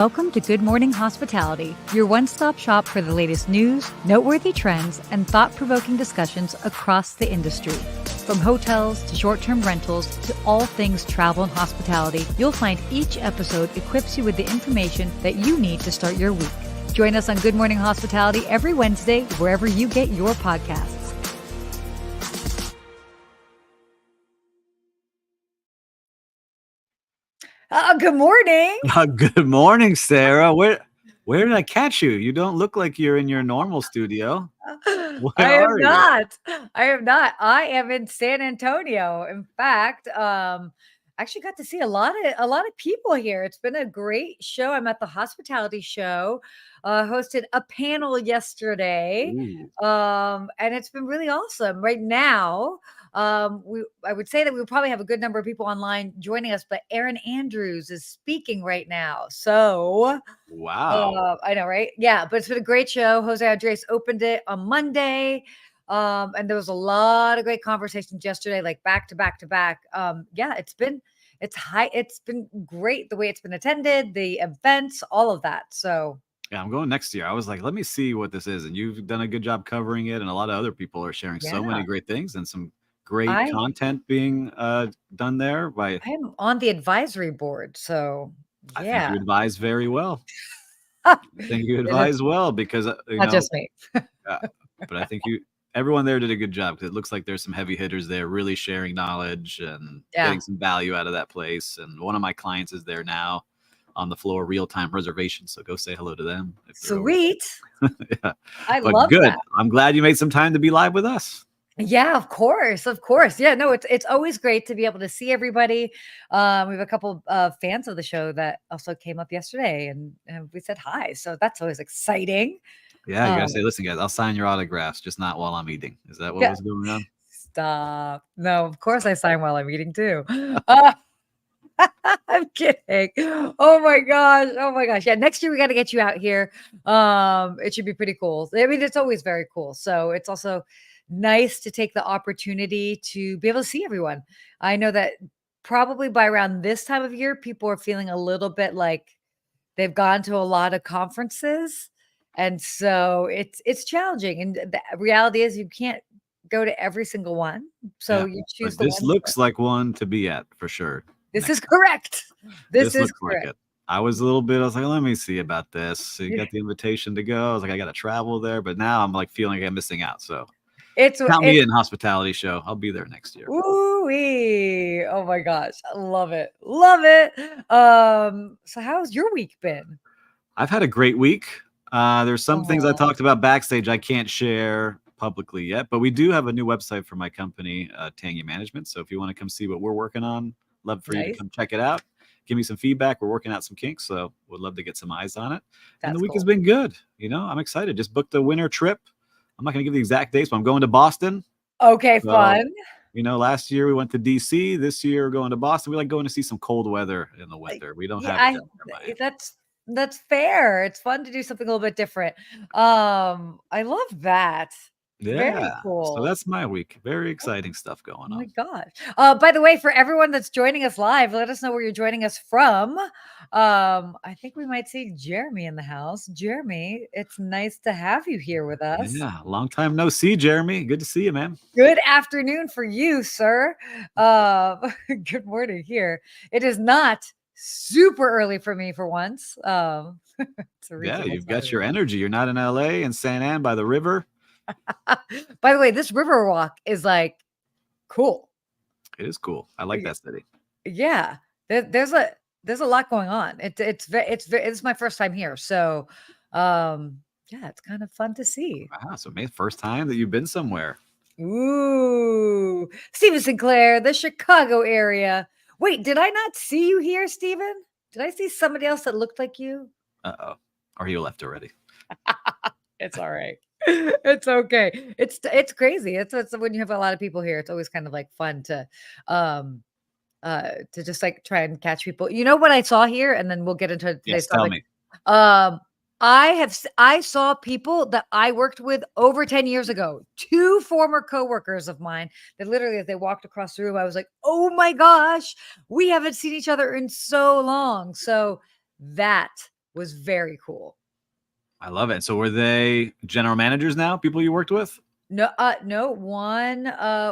Welcome to Good Morning Hospitality, your one-stop shop for the latest news, noteworthy trends, and thought-provoking discussions across the industry. From hotels to short-term rentals to all things travel and hospitality, you'll find each episode equips you with the information that you need to start your week. Join us on Good Morning Hospitality every Wednesday, wherever you get your podcasts. Good morning. Good morning, Sarah. Where did I catch you? You don't look like you're in your normal studio. Where I am are you? not. I am not. I am in San Antonio. In fact, actually got to see a lot of people here. It's been a great show. I'm at the hospitality show. Hosted a panel yesterday. Ooh. And it's been really awesome. Right now, I would say that we would probably have a good number of people online joining us, but Erin Andrews is speaking right now. So Wow. I know, right? Yeah, but it's been a great show. Jose Andres opened it on Monday. And there was a lot of great conversations yesterday, like back to back to back. Yeah, it's been great the way it's been attended, the events, all of that. So Yeah, I'm going next year. I was like, let me see what this is. And you've done a good job covering it. And a lot of other people are sharing so many yeah, great things and some great I content being done there by, I am on the advisory board. So I think yeah. you advise very well. I think you advise well because, Not just me. but I think everyone there did a good job because it looks like there's some heavy hitters there really sharing knowledge and Yeah. getting some value out of that place. And one of my clients is there now on the floor, real-time reservation. So go say hello to them. If they're over there. Sweet. Yeah. I But love good. that. I'm glad you made some time to be live with us. Yeah, of course, of course. Yeah, no, it's always great to be able to see everybody. We have a couple of fans of the show that also came up yesterday, and we said hi. So that's always exciting. Yeah, you gotta Um, say, listen, guys, I'll sign your autographs, just not while I'm eating. Is that what yeah, was going on? stop. No, of course I sign while I'm eating too. Uh, I'm kidding. Oh my gosh. Oh my gosh. Yeah, next year we got to get you out here. It should be pretty cool. I mean, it's always very cool. So it's also nice to take the opportunity to be able to see everyone. I know that probably by around this time of year, people are feeling a little bit like they've gone to a lot of conferences. And so it's challenging. And the reality is you can't go to every single one. So Yeah. you choose But the this ones that looks like one to be at for sure. this is Next. correct. This This is looks like correct. it. I was a little bit, I was like, let me see about this. So you Yeah. got the invitation to go. I was like, I got to travel there, but now I'm like feeling like I'm missing out. So It's count me in, hospitality show. I'll be there next year. ooh-wee. Oh my gosh. I love it. Love it. So how's your week been? I've had a great week. There's some things I Oh, talked about backstage I can't share publicly yet, but we do have a new website for my company, Tangy Management. So if you want to come see what we're working on, love for you to nice. come check it out. Give me some feedback. We're working out some kinks, so would love to get some eyes on it. And the That's week has cool. been good. I'm excited. Just booked a winter trip. I'm not going to give the exact dates, but I'm going to Boston. Okay, So, fun. last year we went to DC. This year we're going to Boston. We like going to see some cold weather in the winter. We don't Yeah, have it down here in Miami. that's fair. It's fun to do something a little bit different. I love that. Very Yeah. So cool. that's my week. Very exciting stuff Oh going my on. gosh. By the way, for everyone that's joining us live, let us know where you're joining us from. I think we might see Jeremy in the house. Jeremy, it's nice to have you here with us. Yeah. Long time no see, Jeremy. Good to see you, man. Good afternoon for you, sir. Good morning here. It is not super early for me for once. It's a Yeah, reasonable you've time. got your energy. You're not in LA and San Ann by the river. By the way, this river walk is like cool. It is cool. I like that city. Yeah, there's a lot going on. It's my first time here, so yeah, it's kind of fun to see. Wow. So maybe first time that you've been somewhere. Ooh, Stephen Sinclair, the Chicago area. Wait, did I not see you here, Stephen? Did I see somebody else that looked like you? Uh-oh. Or you left already. It's all right. It's okay. It's crazy. It's when you have a lot of people here, it's always kind of like fun um to just like try and catch people. You know what I saw here, and then we'll get into today's Yes, tell topic. me. I saw people that I worked with over 10 years ago. Two former coworkers of mine that literally, as they walked across the room, I was like, "Oh my gosh, we haven't seen each other in so long." So that was very cool. I love it. So were they general managers now? People you worked with? No, one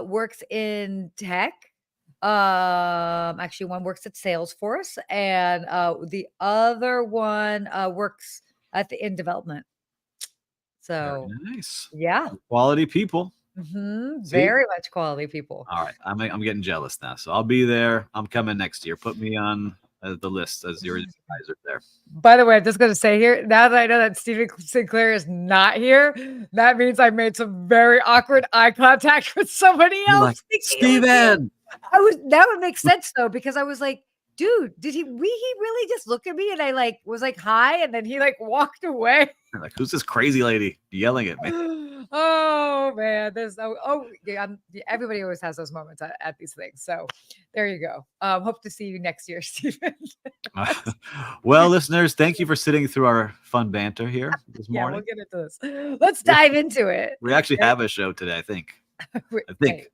works in tech. Actually, one works at Salesforce, and the other one works in development. Very So, nice. yeah, Quality people. See? very much quality people. All right. I'm getting jealous now. So I'll be there. I'm coming next year. Put me on the list as your advisor there. By the way, I'm just going to say here, now that I know that Stephen Sinclair is not here, that means I made some very awkward eye contact with somebody You're like, else thinking it was you. Steven. That would make sense though, because I was like, dude, he really just look at me, and I like was like hi, and then he like walked away. You're like, who's this crazy lady yelling at me? Oh man, yeah, everybody always has those moments at these things. So there you go. Hope to see you next year, Stephen. Well, listeners, thank you for sitting through our fun banter here this Yeah, we'll morning. get into this. Let's dive into it. We actually have a show today, I think. I think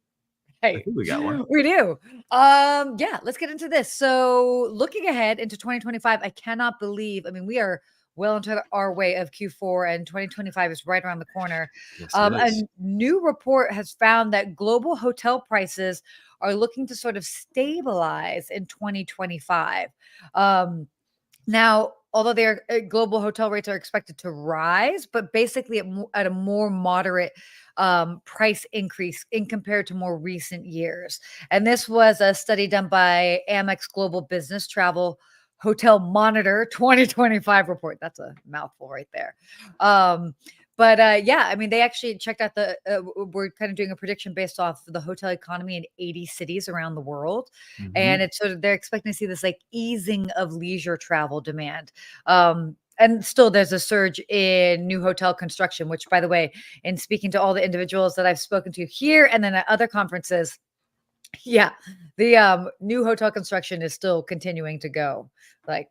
we got one. We do. Yeah, let's get into this. So, looking ahead into 2025, I cannot believe, I mean, we are well into our way of Q4, and 2025 is right around the corner. Yes, A new report has found that global hotel prices are looking to sort of stabilize in 2025. Now, although their global hotel rates are expected to rise, but basically at a more moderate price increase in compared to more recent years. And this was a study done by Amex Global Business Travel Hotel Monitor 2025 report. That's a mouthful right there. Yeah, I mean, they actually checked out we're kind of doing a prediction based off the hotel economy in 80 cities around the world. And it's sort of, they're expecting to see this like easing of leisure travel demand. And still there's a surge in new hotel construction, which, by the way, in speaking to all the individuals that I've spoken to here and then at other conferences, yeah, the new hotel construction is still continuing to go. Like,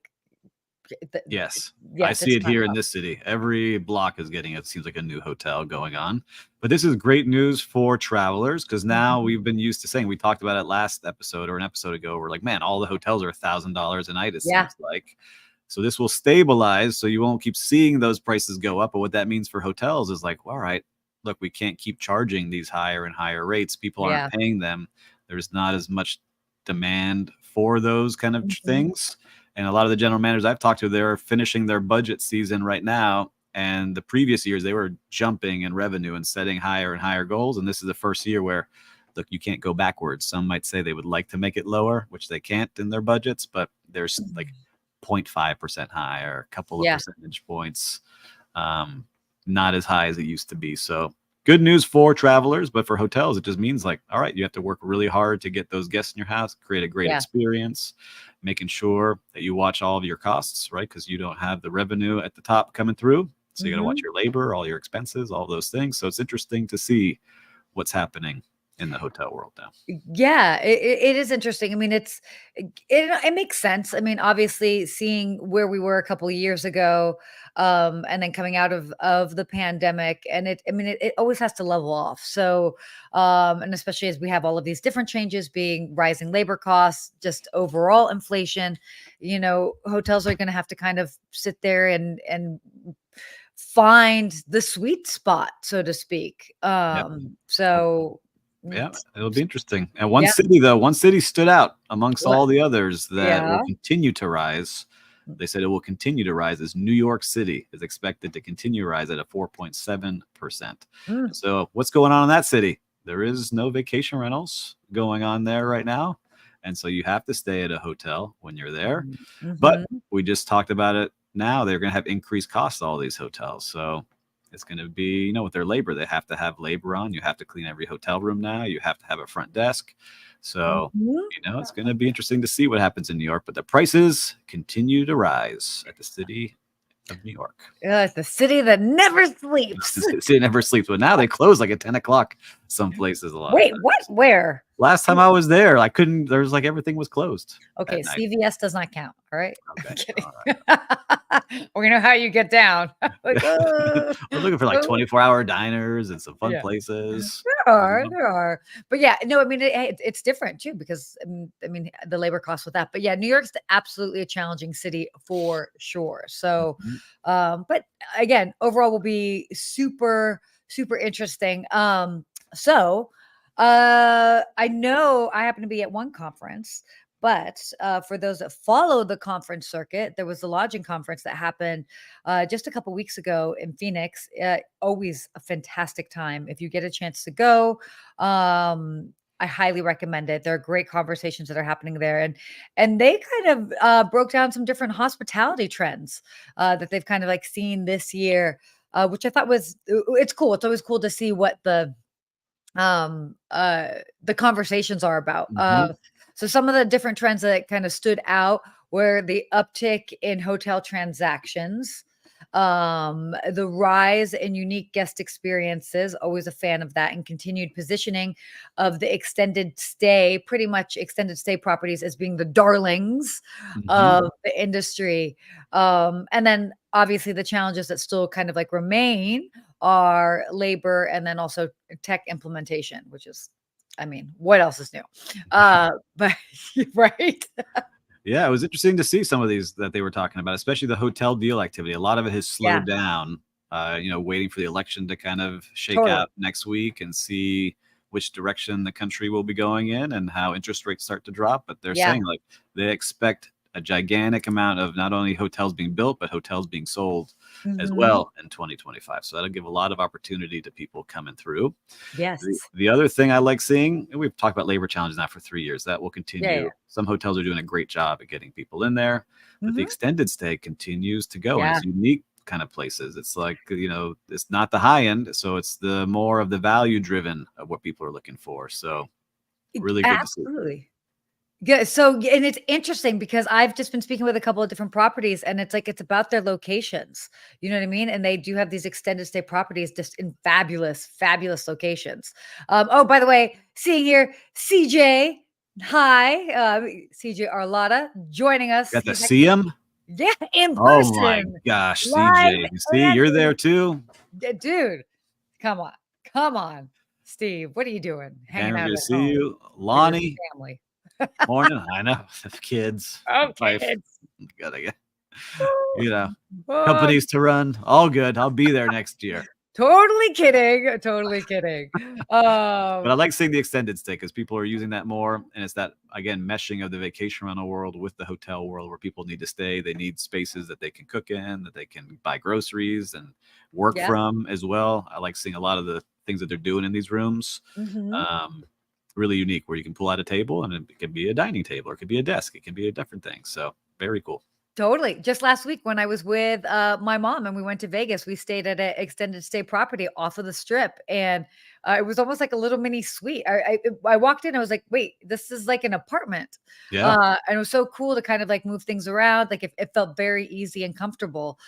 yes, yes, I see it here in this city. Every block is getting, it seems like, a new hotel going on. But this is great news for travelers, because now we've been used to saying, we talked about it last episode or an episode ago, we're like, man, all the hotels are $1,000 a night, it seems like. So this will stabilize, so you won't keep seeing those prices go up. But what that means for hotels is like, all right, look, we can't keep charging these higher and higher rates. People aren't paying them. There's not as much demand for those kind of things. And a lot of the general managers I've talked to, they're finishing their budget season right now. And the previous years, they were jumping in revenue and setting higher and higher goals. And this is the first year where, look, you can't go backwards. Some might say they would like to make it lower, which they can't in their budgets, but there's like 0.5% higher, a couple of percentage points, not as high as it used to be. So good news for travelers, but for hotels, it just means like, all right, you have to work really hard to get those guests in your house, create a great experience, making sure that you watch all of your costs, right? Because you don't have the revenue at the top coming through. So you got to watch your labor, all your expenses, all those things. So it's interesting to see what's happening in the hotel world now. Yeah, it is interesting. I mean, it makes sense. I mean, obviously, seeing where we were a couple of years ago, and then coming out of the pandemic, and it always has to level off. So, and especially as we have all of these different changes, being rising labor costs, just overall inflation, hotels are going to have to kind of sit there and find the sweet spot, so to speak. So. Yeah, it'll be interesting. And one city stood out amongst all the others that will continue to rise. They said it will continue to rise, as New York City is expected to continue to rise at a 4.7%. So what's going on in that city? There is no vacation rentals going on there right now. And so you have to stay at a hotel when you're there. But we just talked about it now. They're going to have increased costs, all these hotels. So it's going to be, with their labor, they have to have labor on. You have to clean every hotel room now. You have to have a front desk. So, it's going to be interesting to see what happens in New York. But the prices continue to rise at the city of New York. It's the city that never sleeps. The city never sleeps. But now they close like at 10 o'clock some places a lot. Wait, what? Where? Last time I was there, I couldn't. There was like everything was closed Okay, at night. CVS does not count. All right. I'm Okay, kidding. all right. We know how you get down. Like, We're looking for like 24-hour diners and some fun yeah. places. There are, there are. But yeah, no, I mean, it's different too because I mean, the labor costs with that. But yeah, New York's absolutely a challenging city for sure. So, Mhm. but again, overall will be super, super interesting. So, I know I happen to be at one conference, but for those that follow the conference circuit, there was the lodging conference that happened just a couple weeks ago in Phoenix. Always a fantastic time. If you get a chance to go, I highly recommend it. There are great conversations that are happening there, and they kind of broke down some different hospitality trends that they've kind of like seen this year, which I thought was it's cool. It's always cool to see what the conversations are about. Mhm. So some of the different trends that kind of stood out were the uptick in hotel transactions, the rise in unique guest experiences, always a fan of that, and continued positioning of the extended stay, pretty much extended stay properties as being the darlings Mhm. of the industry. And then obviously the challenges that still kind of like remain are labor and then also tech implementation, which is, I mean, what else is new? But right? Yeah, it was interesting to see some of these that they were talking about, especially the hotel deal activity. A lot of it has Yeah, slowed down. Waiting for the election to kind of shake totally. out next week and see which direction the country will be going in and how interest rates start to drop. But they're Yeah. saying like they expect a gigantic amount of not only hotels being built, but hotels being sold as Mhm. well in 2025. So that'll give a lot of opportunity to people coming through. The, Yes. the other thing I like seeing, and we've talked about labor challenges now for 3 years, that will Yeah, continue. yeah. Some hotels are doing a great job at getting people in there, but the Mhm. extended stay continues to go, and Yeah. it's unique kind of places. It's like, it's not the high end, so it's the more of the value driven of what people are looking for. So really good to see. Absolutely. Yeah, so and it's interesting because I've just been speaking with a couple of different properties and it's like it's about their locations. You know what I mean? And they do have these extended stay properties just in fabulous, fabulous locations. Oh, by the way, seeing here CJ. Hi, CJ Arlotta joining us. Got to He's see actually, him. yeah, in Oh my person, gosh, live CJ. You see, and you're there too. dude. Come on, come on, Steve. What are you doing? Can't Hanging out forget to at see home you. with your Lonnie, family. morning. I know. Kids, Oh, wife. kids. Gotta get, you know, Oh, companies to run. All good. I'll be there next year. totally kidding, totally kidding. But I Um, like seeing the extended stay because people are using that more. And it's that, again, meshing of the vacation rental world with the hotel world where people need to stay. They need spaces that they can cook in, that they can buy groceries and work yeah, from as well. I like seeing a lot of the things that they're doing in these rooms. mhm. Um, Really unique where you can pull out a table and it can be a dining table or it could be a desk. It can be a different thing. So very cool. Totally. Just last week when I was with, my mom and we went to Vegas, we stayed at an extended stay property off of the Strip, and, it was almost like a little mini suite. I walked in, I was like, "Wait, this is like an apartment." Yeah. And it was so cool to kind of, like, move things around, like, it felt very easy and comfortable.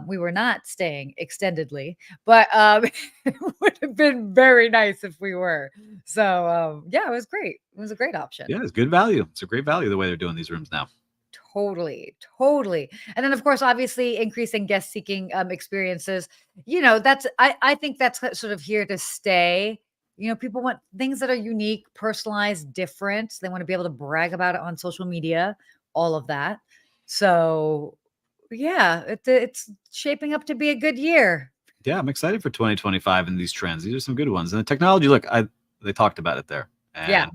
We were not staying extendedly, but, it would have been very nice if we were. So, yeah, it was great. It was a great option. Yeah. It's good value. It's a great value the way they're doing these rooms now. Totally, totally. And then, of course, obviously, increasing guest seeking experiences. That's I think that's sort of here to stay. People want things that are unique, personalized, different. They want to be able to brag about it on social media, all of that. So, yeah, it's shaping up to be a good year. Yeah, I'm excited for 2025 and these trends. These are some good ones. And the technology, look, they talked about it there. Yeah. And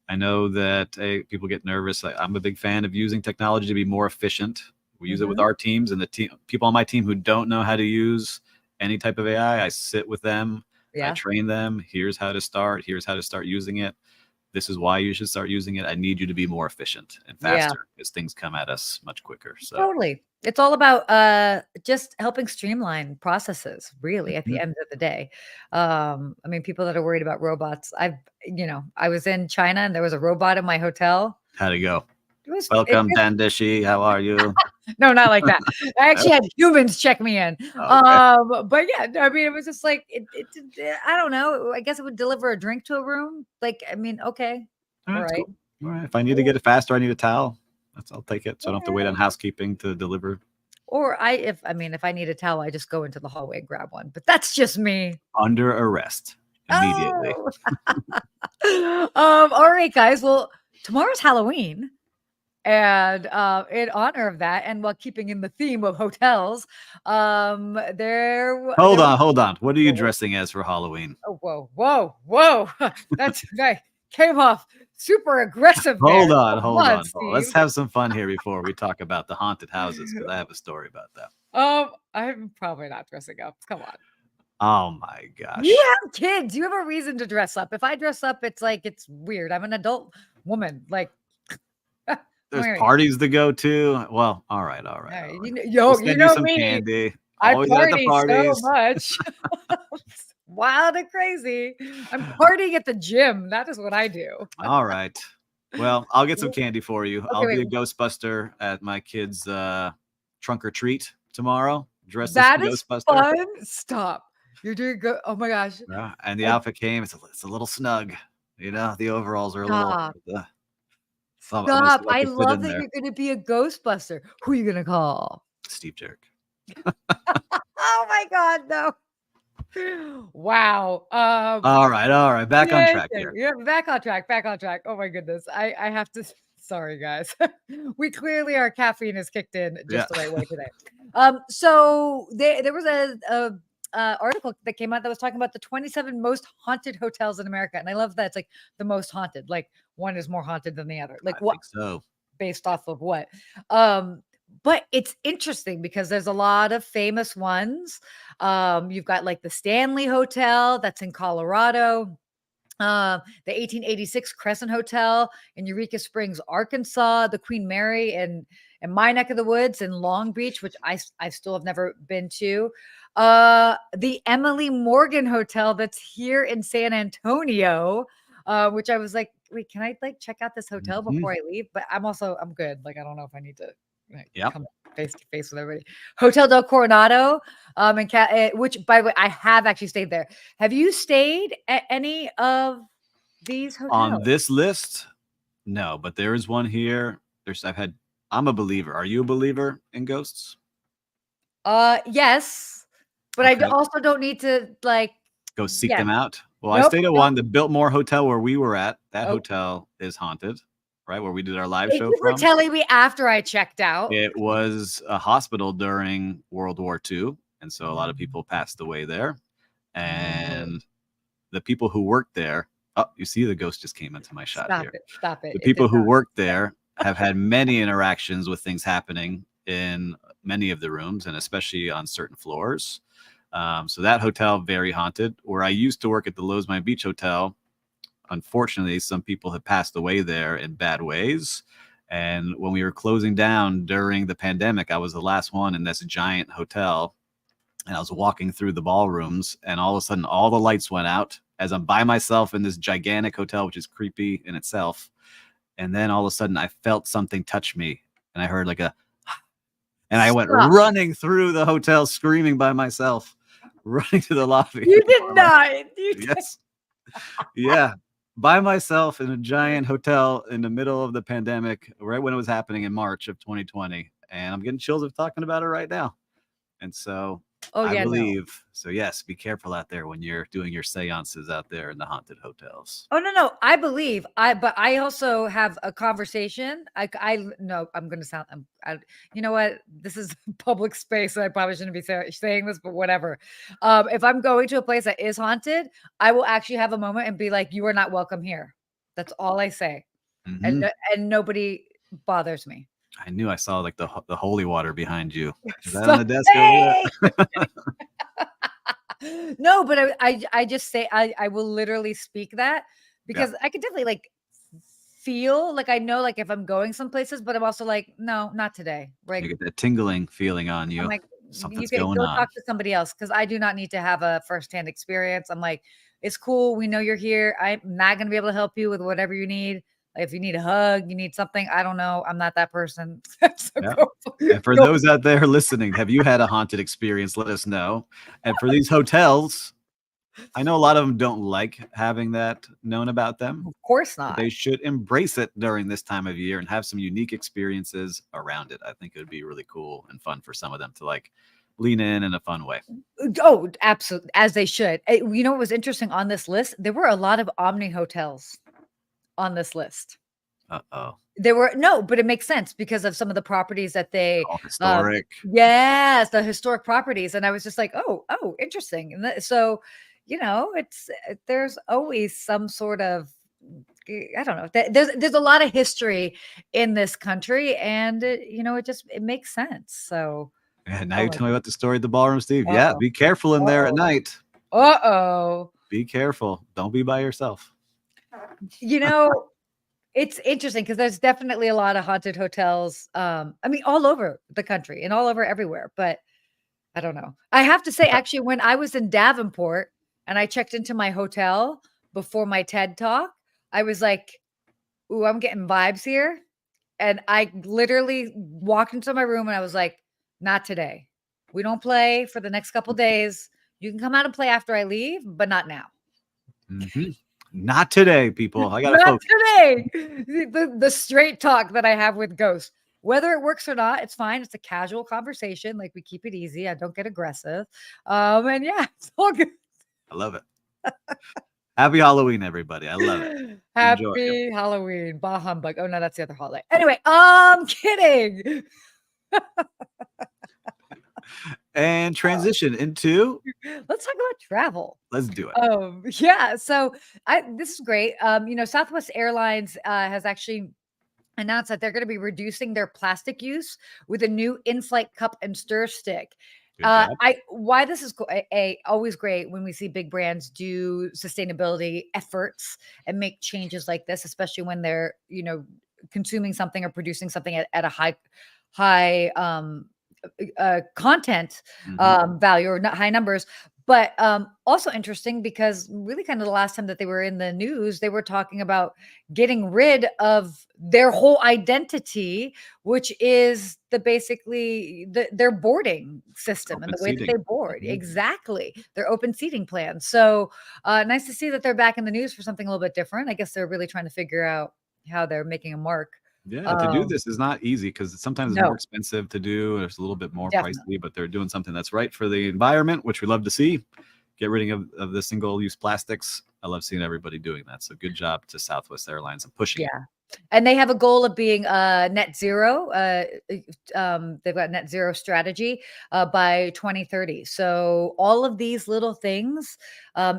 I know that people get nervous. I'm a big fan of using technology to be more efficient. We use it with Hmm. our teams and the team people on my team who don't know how to use any type of AI. I sit with them, I Yeah. train them. Here's how to start. Here's how to start using it. This is why you should start using it. I need you to be more efficient and Yeah. faster because things come at us much quicker. So, Totally. It's all about just helping streamline processes, really, at the mhm. end of the day. I mean, people that are worried about robots, I was in China and there was a robot in my hotel. How'd it go? it Welcome, just Dandashy. How are you? no, not like that. I actually had humans check me in. Okay. But yeah, I mean, it was just like I don't know. I guess it would deliver a drink to a room. Like, I mean, okay, All all right, right. cool. All right. If I need to get it faster, I need a towel. I'll take it. So I don't have to wait Yeah. on housekeeping to deliver. Or if I need a towel, I just go into the hallway and grab one. But that's just me. Under arrest immediately. Oh. All right, guys. Well, tomorrow's Halloween. And in honor of that, and while keeping in the theme of hotels, Hold there was on, hold on. What are you dressing as for Halloween? oh whoa. That's that came off super aggressive there. Hold on, Come hold on, on, hold on. Let's Steve. have some fun here before we talk about the haunted houses because I have a story about that. I'm probably not dressing up. Come on. Oh my You gosh. have kids. You have a reason to dress up. If I dress up, it's like it's weird. I'm an adult woman. Like, There's wait. parties to go to. Well, all right, all right, Hey, all right. yo, We'll you send you know some me. candy. I Always at the party so parties. much. Wild and crazy. I'm partying at the gym. That is what I do. All right. Well, I'll get some candy for you. Okay, I'll be wait. a Ghostbuster at my kid's trunk or treat tomorrow, dressed as That a is Ghostbuster. fun. Stop. You're doing good. Oh my gosh. Yeah, and the I outfit came. It's a little snug. You know, the overalls are a little. stop. So I'm gonna see Stop. if I I can fit love in that there. you're gonna be a Ghostbuster. Who are you gonna call? Steve Jerk. Oh my god, no. Wow. All right, all right. Back on Yeah, track okay. here. Yeah, back on track. Back on track. Oh my goodness. I have to. Sorry, guys. We clearly our caffeine is kicked in Yeah. just the right way today. So there was a article that came out that was talking about the 27 most haunted hotels in America, and I love that it's like the most haunted. Like one is more haunted than the other. Like I what? think so. Based off of what? But it's interesting because there's a lot of famous ones. You've got like the Stanley Hotel that's in Colorado, the 1886 Crescent Hotel in Eureka Springs, Arkansas, the Queen Mary in my neck of the woods in Long Beach, which I still have never been to. The Emily Morgan Hotel that's here in San Antonio, which I was like, wait, can I like check out this hotel Mhm. before I leave? But I'm good. Like, I don't know if I need to like, Yep. come face to face with everybody. Hotel del Coronado, which by the way, I have actually stayed there. Have you stayed at any of these On hotels? this list, no, but there is one here. I'm a believer. Are you a believer in ghosts? Yes, but Okay. also don't need to like Go seek yes. them out. Well, I Nope, stayed at nope. one, the Biltmore Hotel where we were at. That Oh, hotel is haunted, right? Where we did our live thank show you for from. telling me after I checked out. It was a hospital during World War II. And so a lot of people passed away there. No, And the people who worked there, oh, you see the ghost just came into my shot stop here. it. Stop it. The It people did who not. worked there have had many interactions with things happening in many of the rooms and especially on certain floors. So that hotel, very haunted. Where I used to work at the Lowe's Beach Hotel, unfortunately, some people have passed away there in bad ways. And when we were closing down during the pandemic, I was the last one in this giant hotel. And I was walking through the ballrooms, and all of a sudden, all the lights went out as I'm by myself in this gigantic hotel, which is creepy in itself. And then all of a sudden, I felt something touch me, and I heard like and I went Stop. running through the hotel, screaming by myself, running to the lobby. You did not. You did. Yes. Yeah. By myself in a giant hotel in the middle of the pandemic, right when it was happening in March of 2020. And I'm getting chills of talking about it right now. And so Oh I yeah, no. believe so. Yes, be careful out there when you're doing your seances out there in the haunted hotels. Oh no, I believe but I also have a conversation. I no, I'm gonna sound. You know what? This is public space, and I probably shouldn't be saying this, but whatever. If I'm going to a place that is haunted, I will actually have a moment and be like, "You are not welcome here." That's all I say, Mhm. and nobody bothers me. I knew I saw like the holy water behind you. Is that on Stop the desk over it! there? No, but I just say I will literally speak that Yeah. because I could definitely like feel like I know like if I'm going some places, but I'm also like, no, not today. You Like get that tingling feeling on I'm you. like, you Something's can going go on. talk to somebody else because I do not need to have a firsthand experience. I'm like, it's cool. We know you're here. I'm not gonna be able to help you with whatever you need. Like if you need a hug, you need something. I don't know. I'm not that person. So Yeah. go, And for go. those out there listening, have you had a haunted experience? Let us know. And for these hotels, I know a lot of them don't like having that known about them, Of course but not. they should embrace it during this time of year and have some unique experiences around it. I think it would be really cool and fun for some of them to like lean in a fun way. Oh, absolutely, as they should. You know what was interesting on this list? There were a lot of Omni hotels on this list. Uh-oh. There were no, but it makes sense because of some of the properties that they, All historic. yes, the historic properties, and I was just like, "Oh, interesting." And so, it's there's always some sort of I don't know. There's a lot of history in this country, and it makes sense. So, And now oh you my tell me about the story at the ballroom, Steve. Yeah, god, be careful in there at uh-oh, night. uh-oh. Be careful. Don't be by yourself. You know, it's interesting because there's definitely a lot of haunted hotels. I mean, all over the country and all over everywhere. But I don't know. I have to say, actually, when I was in Davenport and I checked into my hotel before my TED talk, I was like, "Ooh, I'm getting vibes here." And I literally walked into my room and I was like, "Not today. We don't play for the next couple days. You can come out and play after I leave, but not now." Mhm. Not today, people. I gotta Not focus. today. The straight talk that I have with ghosts. Whether it works or not, it's fine. It's a casual conversation. Like we keep it easy. I don't get aggressive. And yeah, it's all good. I love it. Happy Halloween, everybody. I love it. Enjoy. Happy Halloween. Bah humbug. Oh no, that's the other holiday. Anyway, kidding. And transition into Let's talk about travel. let's do it. Yeah, so this is great. Southwest Airlines has actually announced that they're going to be reducing their plastic use with a new in-flight cup and stir stick. Good job. Why this is always great when we see big brands do sustainability efforts and make changes like this, especially when they're consuming something or producing something at a high content Mhm. value or not high numbers. But also interesting because really kind of the last time that they were in the news, they were talking about getting rid of their whole identity, which is their boarding system and Open the way that seating. they board. Mhm. Exactly. Their open seating plan. So nice to see that they're back in the news for something a little bit different. I guess they're really trying to figure out how they're making a mark. Yeah, to do Um, this is not easy because sometimes it's more no, expensive to do. It's a little bit more definitely. pricey, but they're doing something that's right for the environment, which we love to see. Get rid of the single-use plastics. I love seeing everybody doing that. So good job to Southwest Airlines and pushing it. Yeah. And they have a goal of being net zero. They've got net zero strategy by 2030. So all of these little things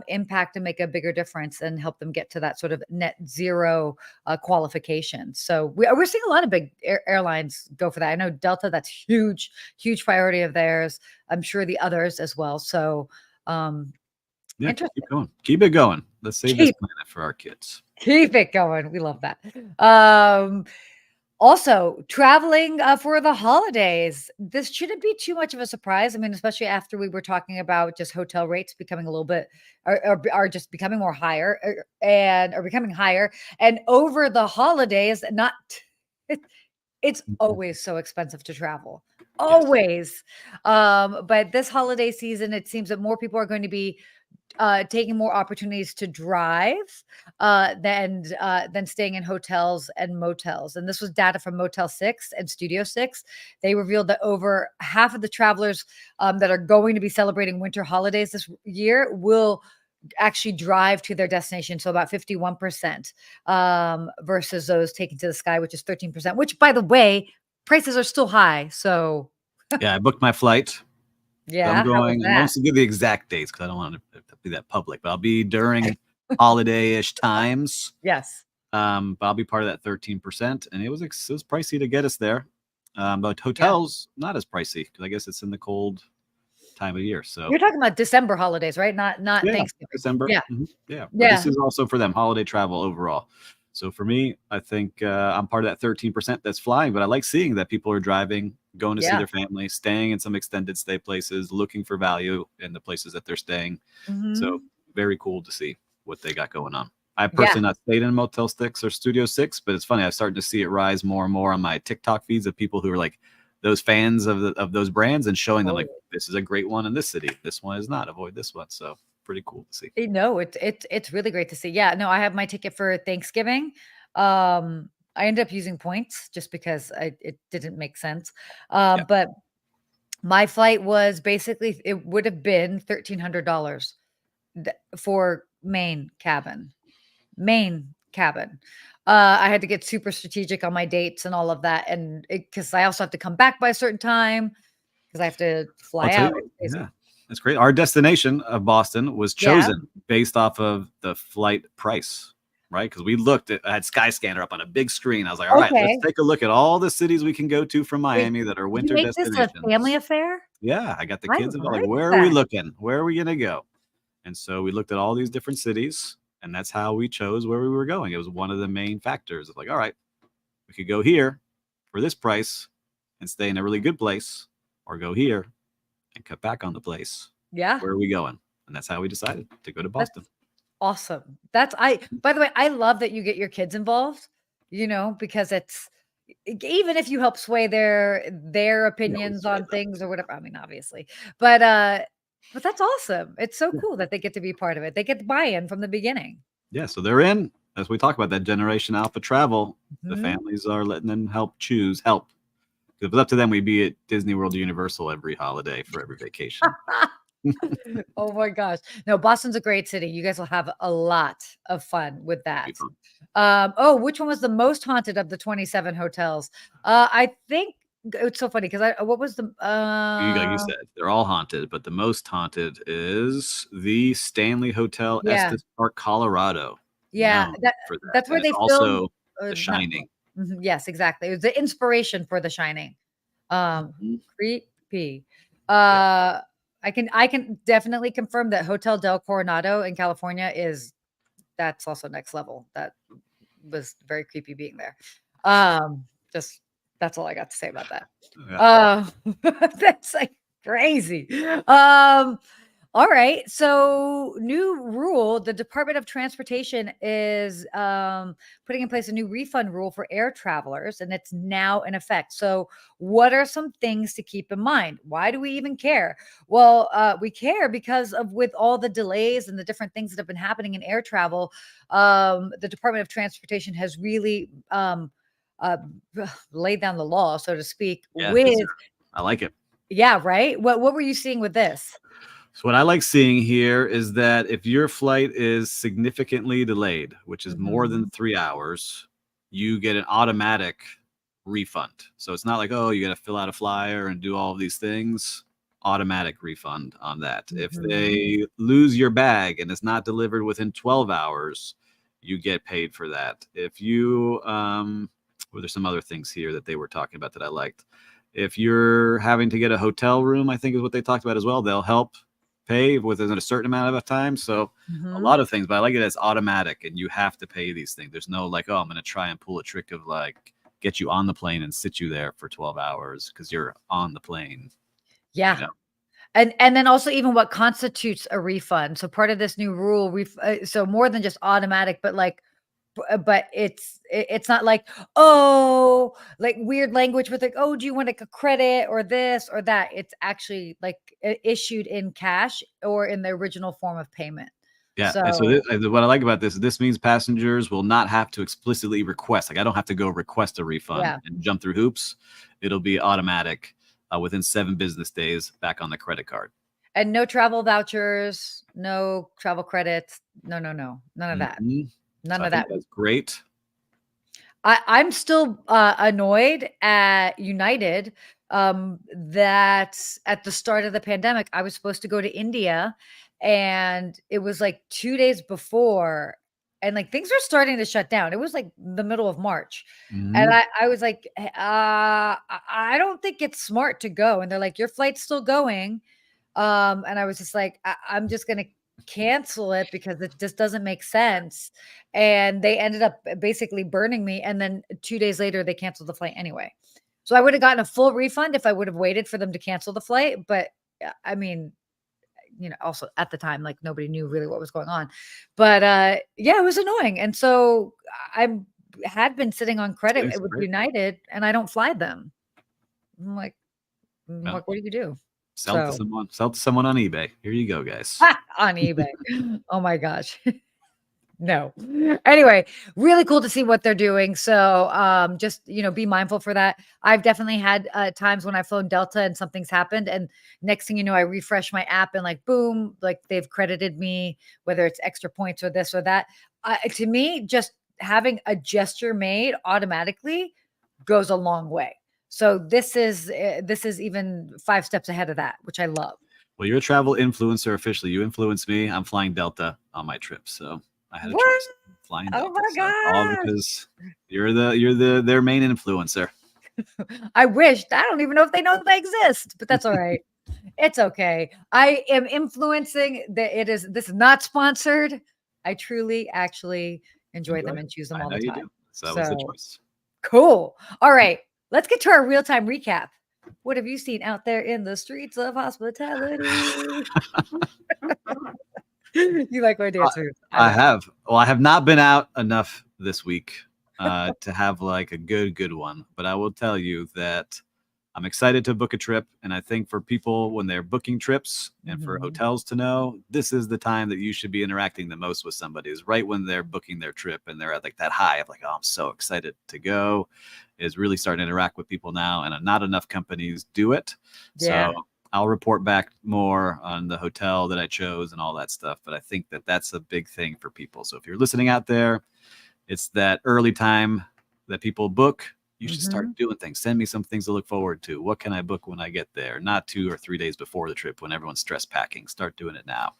impact and make a bigger difference and help them get to that sort of net zero qualification. So we're seeing a lot of big airlines go for that. I know Delta, that's huge, huge priority of theirs. I'm sure the others as well. So Yeah, keep interesting. going. Keep it going. Let's save this Keep planet for our kids. keep it going. We love that. Um, Also, traveling, for the holidays. This shouldn't be too much of a surprise. I mean, especially after we were talking about just hotel rates becoming a little bit are just becoming more higher, and are becoming higher. And over the holidays, not it, it's Mhm. always so expensive to travel. Yes. Always. But this holiday season, it seems that more people are going to be taking more opportunities to drive than staying in hotels and motels. And this was data from Motel 6 and Studio 6. They revealed that over half of the travelers that are going to be celebrating winter holidays this year will actually drive to their destination. So about 51% versus those taken to the sky, which is 13%, which by the way, prices are still high. So Yeah, I booked my flight. So I'm yeah, how was going, and I that? won't give the exact dates because I don't want to be that public, but I'll be during holiday-ish times. Yes. But I'll be part of that 13%, and it was pricey to get us there. But Yeah. hotels not as pricey because I guess it's in the cold time of year. So You're talking about December holidays, right? Not yeah, Thanksgiving. December. Yeah. Yeah, but this Yeah. is also for them holiday travel overall. So for me, I think I'm part of that 13% that's flying. But I like seeing that people are driving, going to see Yeah. their family, staying in some extended stay places, looking for value in the places that they're staying. So Mhm. very cool to see what they got going on. I've Yeah. personally not stayed in Motel 6 or Studio 6, but it's funny. I've started to see it rise more and more on my TikTok feeds of people who are like those fans of those brands and showing them like, Totally. this is a great one in this city. This one is not. Avoid this one. So pretty cool to see. No, it's really great to see. Yeah, no, I have my ticket for Thanksgiving. I ended up using points just because it didn't make sense. Yeah. But my flight was basically it would have been $1,300 for main cabin. I had to get super strategic on my dates and all of that, and because I also have to come back by a certain time because I have to I'll fly tell out. you. It's crazy. Yeah. That's great. Our destination of Boston was Yeah. chosen based off of the flight price, right? Because we looked at, I had Skyscanner up on a big screen. I was like, all right, let's Okay. take a look at all the cities we can go to from Wait, Miami that are you winter make this a family destinations. affair? Yeah, I got the I kids involved. Like, like where are we that. looking? Where are we gonna go? And so we looked at all these different cities, and that's how we chose where we were going. It was one of the main factors of like, all right, we could go here for this price and stay in a really good place, or go here and cut back on the place. Yeah, Where are we going? And that's how we decided to go to that's Boston. awesome. By the way, I love that you get your kids involved, because it's even if you help sway their Yeah, we opinions sway on them. things or whatever. I mean, obviously. But that's awesome. It's so cool that they get to be part of it. They get the buy-in from the beginning. Yeah, so they're in. As we talk about that Generation Alpha travel, the Mhm. families are letting them help. If it was up to them, we'd be at Disney World, Universal every holiday for every vacation. Oh my gosh. No, Boston's a great city. You guys will have a lot of fun with It'd be that. fun. Oh, which one was the most haunted of the 27 hotels? I think it's so funny because what was the Like you said, they're all haunted, but the most haunted is the Stanley Hotel, yeah, Estes Park, Colorado, yeah, known for that. that's And where it's they filmed also The not Shining. yes, exactly. It was the inspiration for The Shining. Mhm. Creepy. Yeah. Uh I can definitely confirm that Hotel Del Coronado in California that's also next level. That was very creepy being there. Just that's all I got to say about that. Yeah. Uh, that's like crazy. Um, all right. So, new rule: the Department of Transportation is putting in place a new refund rule for air travelers, and it's now in effect. So, what are some things to keep in mind? Why do we even care? Well, we care because of with all the delays and the different things that have been happening in air travel. The Department of Transportation has really uh, laid down the law, so to speak, Yeah, because with I like it. yeah, right. What were you seeing with this? So what I like seeing here is that if your flight is significantly delayed, which is more than Mhm. 3 hours, you get an automatic refund. So it's not like, oh, you got to fill out a flyer and do all of these things. Automatic refund on that. If Mhm. they lose your bag and it's not delivered within 12 hours, you get paid for that. If you, well, there's some other things here that they were talking about that I liked. If you're having to get a hotel room, I think is what they talked about as well. They'll help pay within a certain amount of time. So a Mhm. lot of things, but I like it as automatic and you have to pay these things. There's no like, oh, I'm going to try and pull a trick of like get you on the plane and sit you there for 12 hours because you're on the plane, you Yeah. know? And then also even what constitutes a refund. So part of this new rule, so more than just automatic, but like but it's not like, oh, like weird language with like, oh, do you want like a credit or this or that? It's actually like issued in cash or in the original form of payment. Yeah. And so So, what I like about this means passengers will not have to explicitly request. Like I don't have to go request a refund yeah. and jump through hoops. It'll be automatic within 7 business days back on the credit card. And no travel vouchers, no travel credits. No, no, no. None of that. Mhm. So None I of think that. that's great. I'm still annoyed at United that at the start of the pandemic, I was supposed to go to India and it was like 2 days before, and like things were starting to shut down. It was like the middle of March. And Mhm. I was like, I don't think it's smart to go. And they're like, your flight's still going. And I was just like, I'm just gonna cancel it because it just doesn't make sense. And they ended up basically burning me. And then 2 days later, they canceled the flight anyway. So I would have gotten a full refund if I would have waited for them to cancel the flight. But I mean, also at the time, like nobody knew really what was going on. But yeah, it was annoying. And so I had been sitting on credit It's with great. United and I don't fly them. I'm like, Yeah. what do you do? Sell to someone on eBay. Here you go, guys. On eBay. Oh my gosh. No. Anyway, really cool to see what they're doing. So just be mindful for that. I've definitely had times when I've flown Delta and something's happened, and next thing you know, I refresh my app and like boom, like they've credited me, whether it's extra points or this or that. To me, just having a gesture made automatically goes a long way. So this is even 5 steps ahead of that, which I love. Well, you're a travel influencer officially. You influence me. I'm flying Delta on my trip, so I had a What? choice. Flying Oh Delta. my So all gosh. because you're their main influencer. I wish. I don't even know if they know that I exist, but that's all right. It's okay. I am influencing this is not sponsored. I truly actually enjoy them and choose them I all know the you time. do. So that was the choice. Cool. All right. Let's get to our real-time recap. What have you seen out there in the streets of hospitality? You like my dance moves. I have. Well, I have not been out enough this week to have like a good one. But I will tell you that I'm excited to book a trip. And I think for people when they're booking trips and for hotels to know, this is the time that you should be interacting the most with somebody, is right when they're booking their trip and they're at like that high of like, oh, I'm so excited to go, is really starting to interact with people now. And not enough companies do it. Yeah. So I'll report back more on the hotel that I chose and all that stuff. But I think that that's a big thing for people. So if you're listening out there, it's that early time that people book. You should start doing things. Send me some things to look forward to. What can I book when I get there? Not 2 or 3 days before the trip when everyone's stress packing. Start doing it now.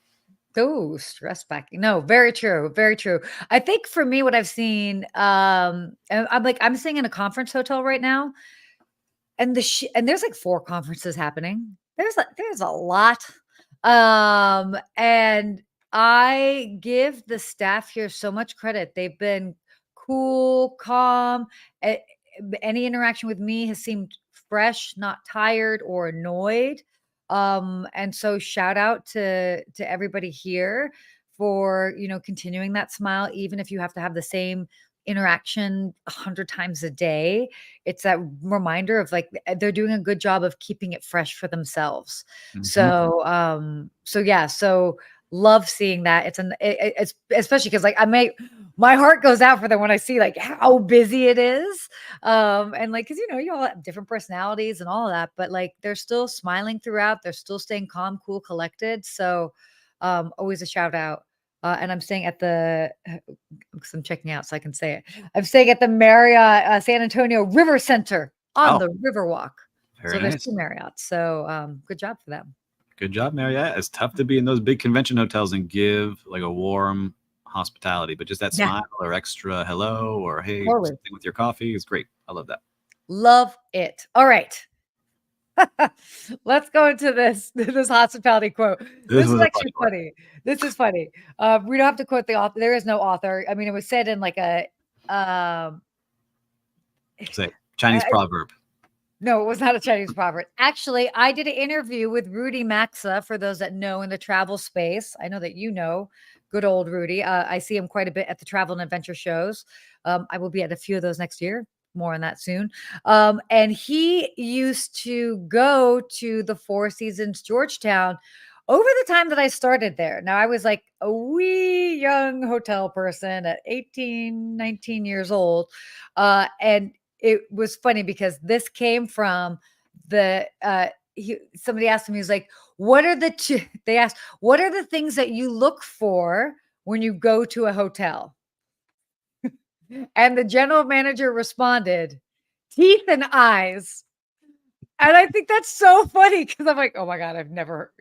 Oh, stress packing. No, very true. Very true. I think for me, what I've seen, and I'm staying in a conference hotel right now, and and there's like 4 conferences happening. There's a lot. And I give the staff here so much credit. They've been cool, calm. Any interaction with me has seemed fresh, not tired or annoyed. And so shout out to everybody here for continuing that smile, even if you have to have the same interaction 100 times a day. It's that reminder of like they're doing a good job of keeping it fresh for themselves. So yeah, so love seeing that. It's especially because like my heart goes out for them when I see like how busy it is. And like, because you all have different personalities and all of that, but like they're still smiling throughout, they're still staying calm, cool, collected. So always a shout out. And I'm staying at because I'm checking out so I can say it. I'm staying at the Marriott San Antonio River Center on the Riverwalk. So there's 2 Marriotts. So good job for them. Good job, Marriott. It's tough to be in those big convention hotels and give like a warm hospitality, but just that smile or extra hello or hey, something with your coffee is great. I love that. Love it. All right. Let's go into this hospitality quote. This is actually funny. This is funny. We don't have to quote the author. There is no author. I mean, it was said in like a say Chinese proverb. No, it was not a Chinese proverb. Actually, I did an interview with Rudy Maxa, for those that know in the travel space. I know that good old Rudy. I see him quite a bit at the travel and adventure shows. I will be at a few of those next year. More on that soon. And he used to go to the Four Seasons Georgetown over the time that I started there. Now, I was like a wee young hotel person at 18, 19 years old. And it was funny because this came from somebody asked him, he was like, they asked, what are the things that you look for when you go to a hotel? And the general manager responded, teeth and eyes. And I think that's so funny because I'm like, oh my God, I've never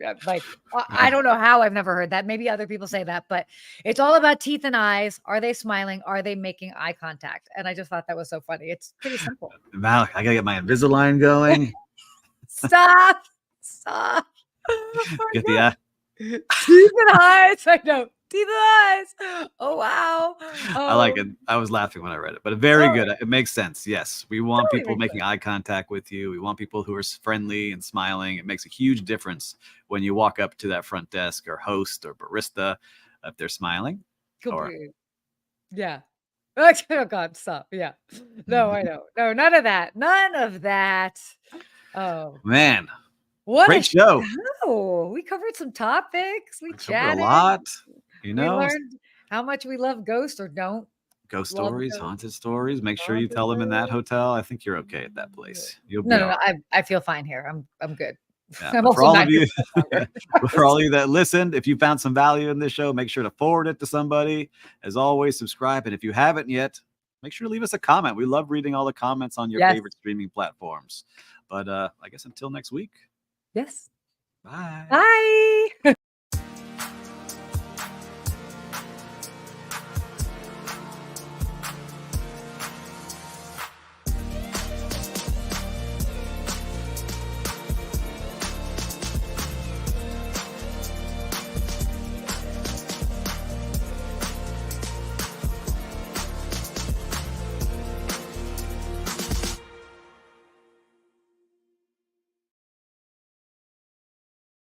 I don't know how I've never heard that. Maybe other people say that, but it's all about teeth and eyes. Are they smiling? Are they making eye contact? And I just thought that was so funny. It's pretty simple. Malik, I gotta get my Invisalign going. Stop. Get the teeth and eyes. I know. Teeth and eyes. Oh wow. I like it. I was laughing when I read it, but very good. Totally, It makes sense. Yes, we want totally people makes making sense. eye contact with you. We want people who are friendly and smiling. It makes a huge difference when you walk up to that front desk or host or barista if they're smiling. Or Completely. Yeah. Oh God, stop. Yeah. No, I know. No, none of that. None of that. Oh, man, what a great show. show. We covered some topics. We I covered a chatted. lot. You We know, learned how much we love ghosts or don't ghost love stories, ghosts. haunted stories. Make sure you Haunted tell them in that ghosts. hotel. I think you're okay at that place. You'll No, be no, all no. right. I feel fine here. I'm good. Yeah, I'm but for also all not of here you, for much longer. for all of you that listened, if you found some value in this show, make sure to forward it to somebody. As always, subscribe, and if you haven't yet, make sure to leave us a comment. We love reading all the comments on your Yes. favorite streaming platforms. But I guess until next week, Yes. bye. Bye.